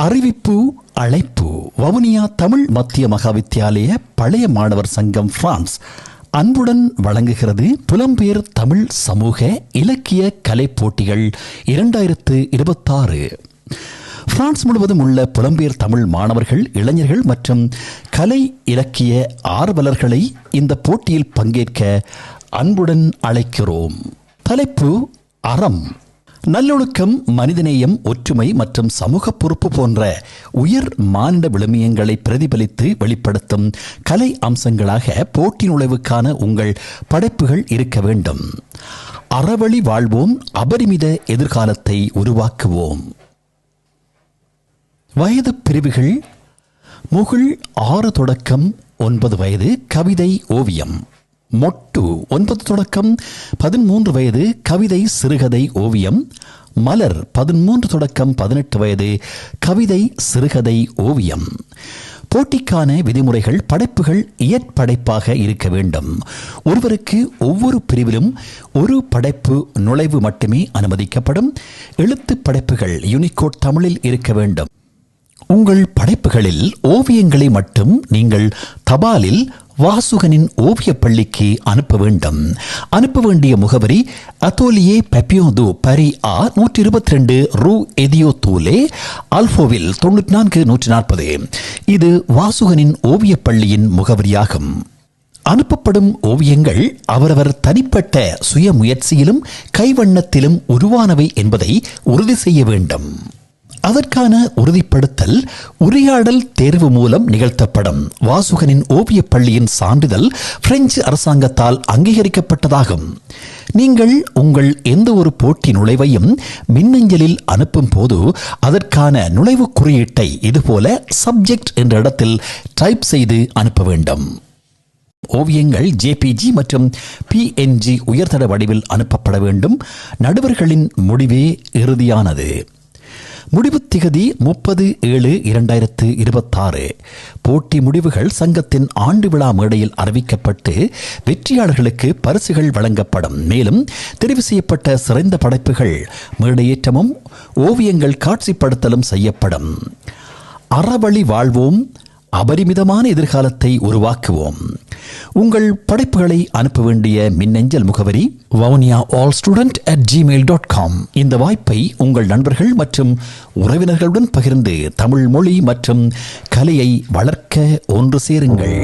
அறிவிப்பு அழைப்பு. வவுனியா தமிழ் மத்திய மகாவித்தியாலய பழைய மாணவர் சங்கம் பிரான்ஸ் அன்புடன் வழங்குகிறது புலம்பெயர் தமிழ் சமூக இலக்கிய கலை போட்டிகள் 2026. பிரான்ஸ் முழுவதும் உள்ள புலம்பெயர் தமிழ் மாணவர்கள், இளைஞர்கள் மற்றும் கலை இலக்கிய ஆர்வலர்களை இந்த போட்டியில் பங்கேற்க அன்புடன் அழைக்கிறோம். தலைப்பு அறம். நல்லொழுக்கம், மனிதநேயம், ஒற்றுமை மற்றும் சமூக பொறுப்பு போன்ற உயர் மானிட விழுமியங்களை பிரதிபலித்து வெளிப்படுத்தும் கலை அம்சங்களாக போட்டி நுழைவுக்கான உங்கள் படைப்புகள் இருக்க வேண்டும். அறவழி வாழ்வோம், அபரிமித எதிர்காலத்தை உருவாக்குவோம். வயது பிரிவுகள்: முகில் 6 தொடக்கம் 9 வயது, கவிதை ஓவியம். மொட்டு 9 தொடக்கம் 13 வயது, கவிதை சிறுகதை ஓவியம். மலர் 13 தொடக்கம் 18 வயது, கவிதை சிறுகதை ஓவியம். போட்டிக்கான விதிமுறைகள்: படைப்புகள் இயற்படைப்பாக இருக்க வேண்டும். ஒருவருக்கு ஒவ்வொரு பிரிவிலும் ஒரு படைப்பு நுழைவு மட்டுமே அனுமதிக்கப்படும். எழுத்து படைப்புகள் யூனிகோட் தமிழில் இருக்க வேண்டும். உங்கள் படைப்புகளில் ஓவியங்களை மட்டும் நீங்கள் தபாலில் வாசுகனின் ஓவிய பள்ளிக்கு அனுப்ப வேண்டும். அனுப்ப வேண்டிய முகவரி: அத்தோலியே பெப்பியோன் து பாரி ஆ 122 ரூ எதியோ தூலே, ஆல்போவில் 94 140. இது வாசுகனின் ஓவிய பள்ளியின் முகவரியாகும். அனுப்பப்படும் ஓவியங்கள் அவரவர் தனிப்பட்ட சுய முயற்சியிலும் கைவண்ணத்திலும் உருவானவை என்பதை உறுதி செய்ய வேண்டும். அதற்கான உறுதிப்படுத்தல் உரையாடல் தேர்வு மூலம் நிகழ்த்தப்படும். வாசுகனின் ஓவிய பள்ளியின் சான்றிதழ் பிரெஞ்சு அரசாங்கத்தால் அங்கீகரிக்கப்பட்டதாகும். நீங்கள் உங்கள் எந்த ஒரு போட்டி நுழைவையும் மின்னஞ்சலில் அனுப்பும் போது அதற்கான நுழைவு குறியீட்டை இதுபோல சப்ஜெக்ட் என்ற இடத்தில் டைப் செய்து அனுப்ப வேண்டும். ஓவியங்கள் ஜேபிஜி மற்றும் பிஎன்ஜி உயர்தர வடிவில் அனுப்பப்பட வேண்டும். நடுவர்களின் முடிவே இறுதியானது. முடிவு திகதி 30/7/2026. போட்டி முடிவுகள் சங்கத்தின் ஆண்டு விழா மேடையில் அறிவிக்கப்பட்டு வெற்றியாளர்களுக்கு பரிசுகள் வழங்கப்படும். மேலும் தெரிவு செய்யப்பட்ட சிறந்த படைப்புகள் மேடையேற்றமும் ஓவியங்கள் காட்சிப்படுத்தலும் செய்யப்படும். அறவழி வாழ்வோம், அபரிமிதமான எதிர்காலத்தை உருவாக்குவோம். உங்கள் படைப்புகளை அனுப்ப வேண்டிய மின்னஞ்சல் முகவரி vavuniaallstudent@gmail.com. இந்த வாய்ப்பை உங்கள் நண்பர்கள் மற்றும் உறவினர்களுடன் பகிர்ந்து தமிழ் மொழி மற்றும் கலையை வளர்க்க ஒன்று சேருங்கள்.